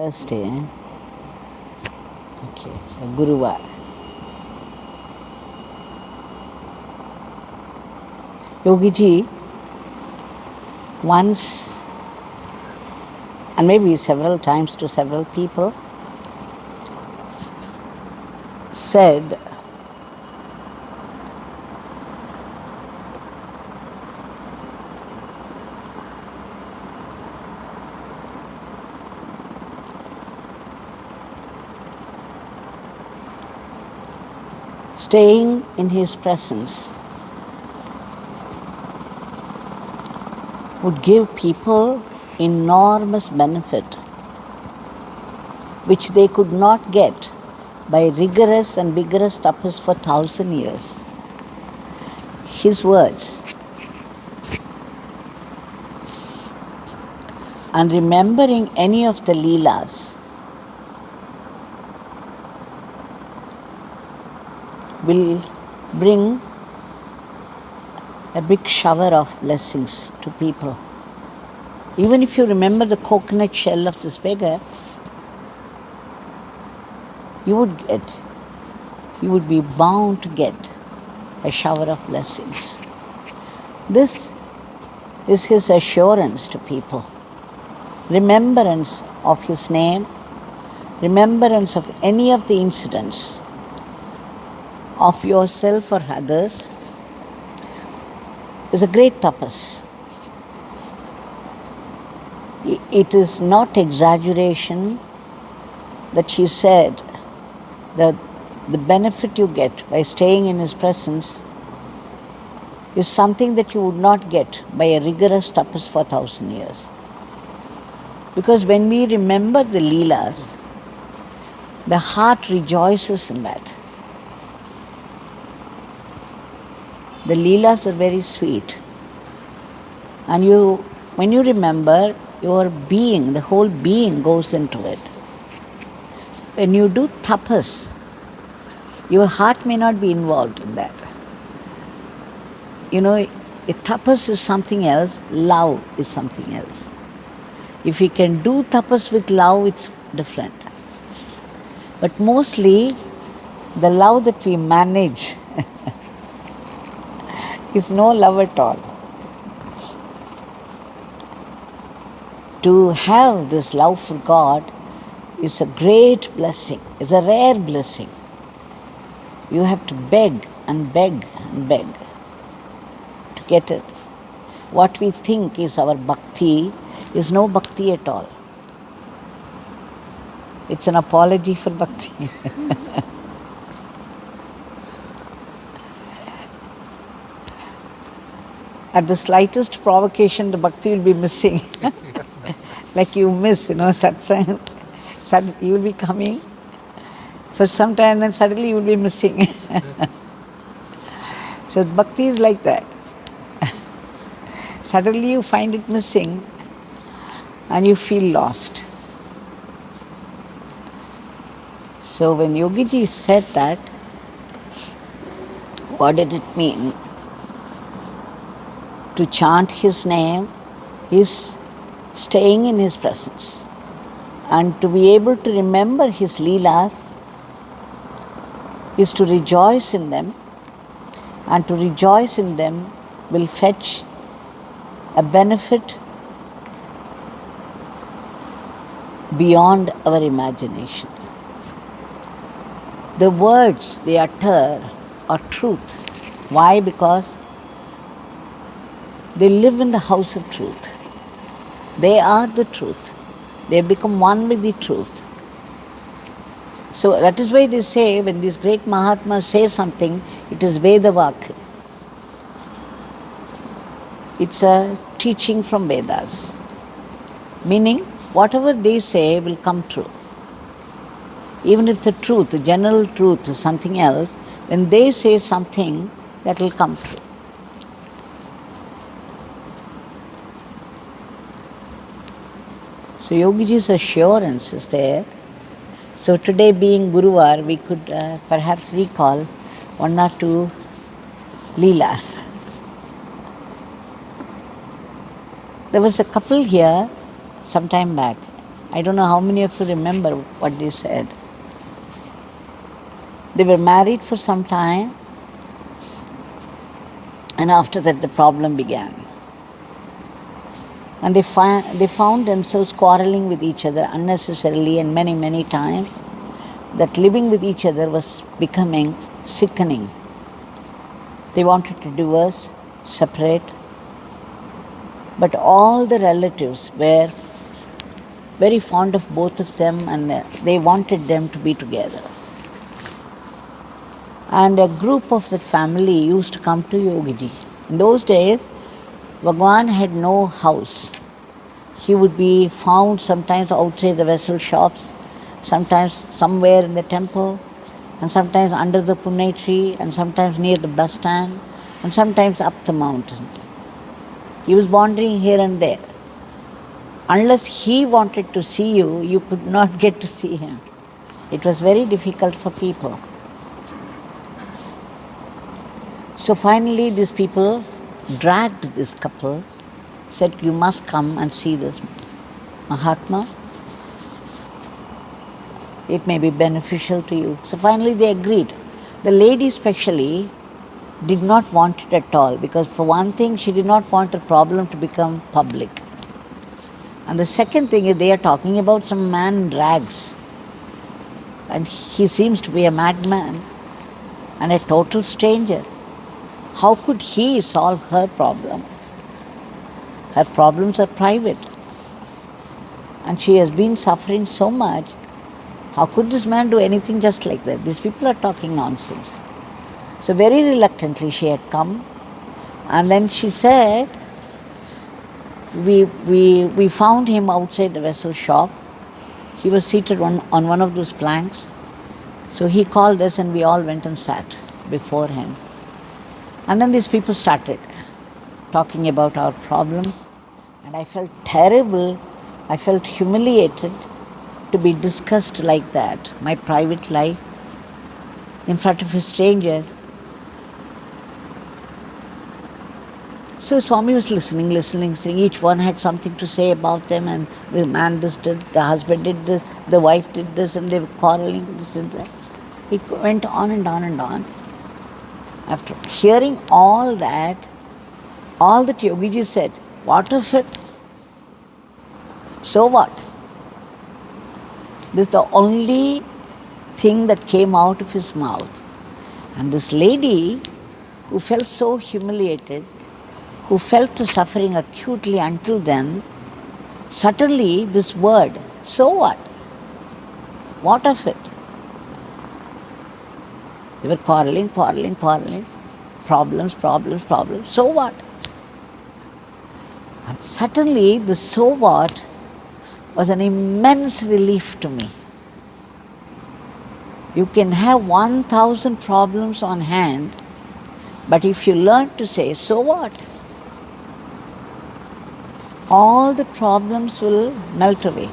Thursday. Okay, so Guruvar. Yogi ji once, and maybe several times to several people, said, staying in his presence would give people enormous benefit which they could not get by rigorous and vigorous tapas for 1,000 years. His words. And remembering any of the Leelas will bring a big shower of blessings to people. Even if you remember the coconut shell of this beggar, you would be bound to get a shower of blessings. This is his assurance to people. Remembrance of his name, remembrance of any of the incidents of yourself or others is a great tapas. It is not exaggeration that he said that the benefit you get by staying in his presence is something that you would not get by a rigorous tapas for 1,000 years. Because when we remember the Leelas, the heart rejoices in that. The Leelas are very sweet. And when you remember, your being, the whole being goes into it. When you do tapas, your heart may not be involved in that. A tapas is something else, love is something else. If we can do tapas with love, it's different. But mostly, the love that we manage is no love at all. To have this love for God is a great blessing, is a rare blessing. You have to beg and beg and beg to get it. What we think is our bhakti is no bhakti at all. It's an apology for bhakti. At the slightest provocation, the bhakti will be missing. Like you miss, satsang. You will be coming for some time, then suddenly you will be missing. So bhakti is like that. Suddenly you find it missing and you feel lost. So when Yogi ji said that, what did it mean? To chant his name is staying in his presence. And to be able to remember his Leelas is to rejoice in them. And to rejoice in them will fetch a benefit beyond our imagination. The words they utter are truth. Why? Because they live in the house of truth. They are the truth. They have become one with the truth. So that is why they say, when these great Mahatmas say something, it is Devaki. It's a teaching from Vedas. Meaning, whatever they say will come true. Even if the truth, the general truth is something else, when they say something, that will come true. So Yogiji's assurance is there. So today being Guruvar, we could perhaps recall one or two Leelas. There was a couple here some time back. I don't know how many of you remember what they said. They were married for some time, and after that the problem began. And they found themselves quarreling with each other unnecessarily, and many, many times that living with each other was becoming sickening. They wanted to divorce, separate, but all the relatives were very fond of both of them, and they wanted them to be together. And a group of that family used to come to Yogiji. In those days, Bhagwan had no house. He would be found sometimes outside the vessel shops, sometimes somewhere in the temple, and sometimes under the Punai tree, and sometimes near the bus stand, and sometimes up the mountain. He was wandering here and there. Unless he wanted to see you, you could not get to see him. It was very difficult for people. So finally these people dragged this couple, said, you must come and see this Mahatma. It may be beneficial to you. So finally they agreed. The lady especially did not want it at all, because for one thing she did not want a problem to become public. And the second thing is they are talking about some man in rags. And he seems to be a madman and a total stranger. How could he solve her problem? Her problems are private. And she has been suffering so much. How could this man do anything just like that? These people are talking nonsense. So very reluctantly she had come. And then she said, we found him outside the vessel shop. He was seated on one of those planks. So he called us and we all went and sat before him. And then these people started talking about our problems. And I felt terrible. I felt humiliated to be discussed like that, my private life, in front of a stranger. So Swami was listening. Each one had something to say about them, and the man this did, the husband did this, the wife did this, and they were quarreling, this and that. It went on and on and on. After hearing all that Yogiji said, what of it? So what? This is the only thing that came out of his mouth. And this lady, who felt so humiliated, who felt the suffering acutely until then, suddenly this word, so what? What of it? They were quarreling, problems, so what? And suddenly the so what was an immense relief to me. You can have 1,000 problems on hand, but if you learn to say, so what? All the problems will melt away.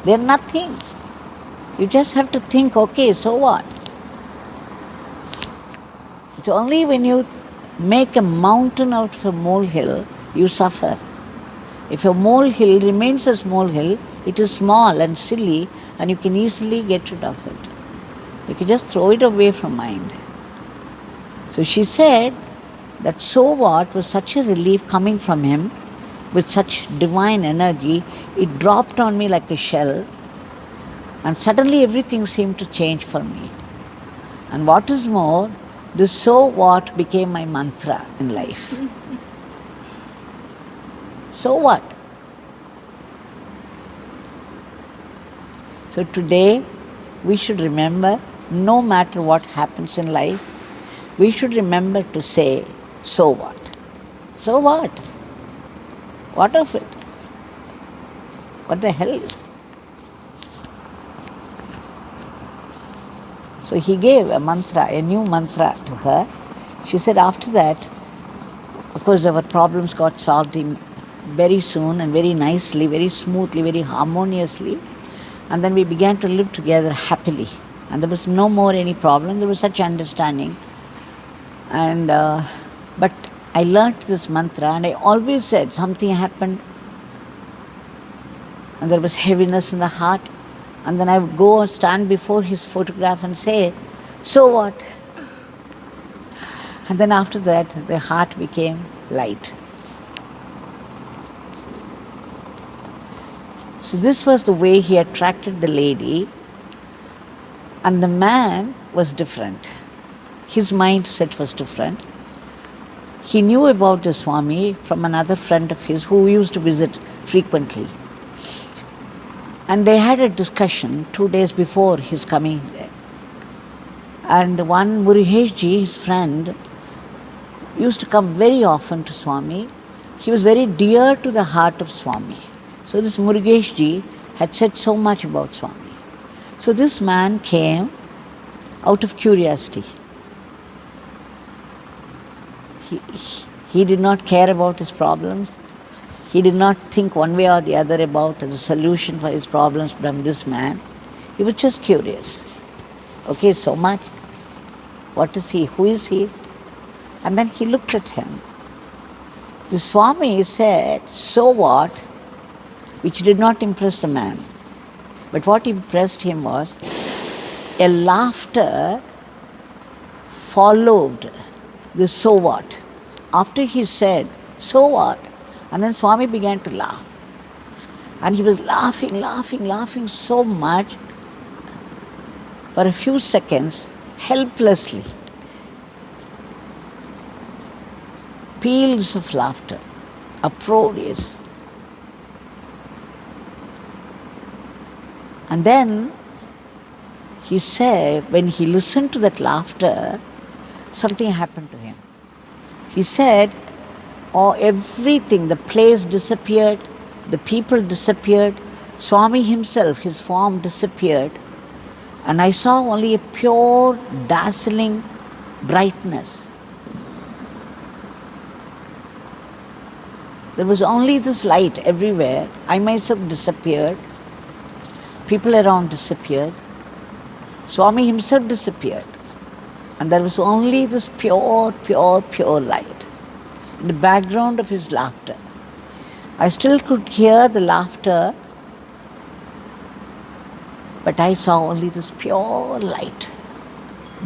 They're nothing. You just have to think, okay, so what? It's only when you make a mountain out of a molehill, you suffer. If a molehill remains a molehill, it is small and silly, and you can easily get rid of it. You can just throw it away from mind. So she said that so what was such a relief coming from him with such divine energy. It dropped on me like a shell, and suddenly everything seemed to change for me. And what is more, this so what became my mantra in life. So what? So today we should remember, no matter what happens in life, we should remember to say, so what? So what? What of it? What the hell? So he gave a mantra, a new mantra to her. She said after that, of course our problems got solved very soon and very nicely, very smoothly, very harmoniously. And then we began to live together happily. And there was no more any problem. There was such understanding. And but I learnt this mantra, and I always said something happened and there was heaviness in the heart. And then I would go and stand before his photograph and say, so what? And then after that, the heart became light. So this was the way he attracted the lady, and the man was different. His mindset was different. He knew about the Swami from another friend of his who used to visit frequently. And they had a discussion 2 days before his coming there. And one Murugeshji, his friend, used to come very often to Swami. He was very dear to the heart of Swami. So this Murugeshji had said so much about Swami. So this man came out of curiosity. He did not care about his problems. He did not think one way or the other about the solution for his problems from this man. He was just curious. Okay, so much. What is he? Who is he? And then he looked at him. The Swami said, so what? Which did not impress the man. But what impressed him was a laughter followed the so what. After he said, so what? And then Swami began to laugh. And he was laughing so much for a few seconds, helplessly. Peals of laughter, uproarious. And then he said, when he listened to that laughter, something happened to him. He said, everything, the place disappeared, the people disappeared, Swami himself, his form disappeared, and I saw only a pure, dazzling brightness. There was only this light everywhere. I myself disappeared. People around disappeared. Swami himself disappeared. And there was only this pure light in the background of his laughter. I still could hear the laughter, but I saw only this pure light,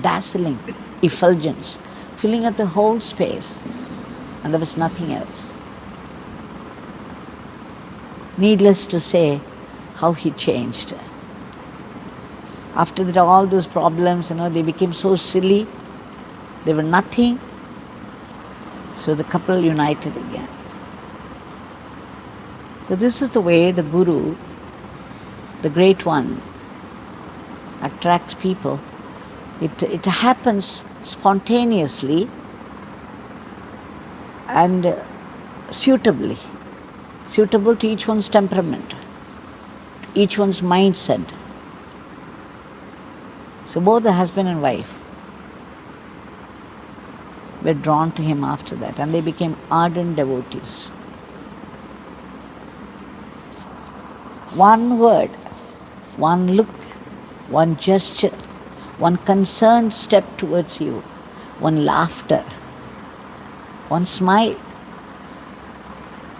dazzling effulgence, filling up the whole space, and there was nothing else. Needless to say, how he changed. After that, all those problems, they became so silly. They were nothing. So the couple united again. So this is the way the Guru, the Great One, attracts people. It happens spontaneously and suitably. Suitable to each one's temperament, each one's mindset. So both the husband and wife were drawn to him after that, and they became ardent devotees. One word, one look, one gesture, one concerned step towards you, one laughter, one smile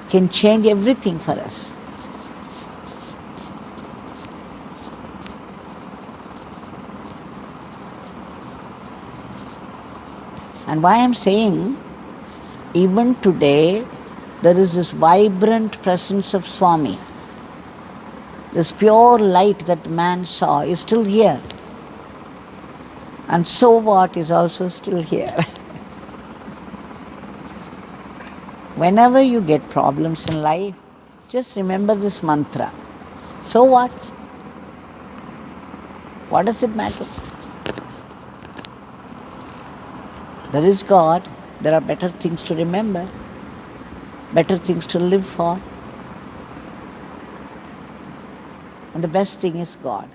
can change everything for us. And why I'm saying, even today, there is this vibrant presence of Swami. This pure light that man saw is still here. And so what is also still here. Whenever you get problems in life, just remember this mantra. So what? What does it matter? There is God. There are better things to remember, better things to live for. And the best thing is God.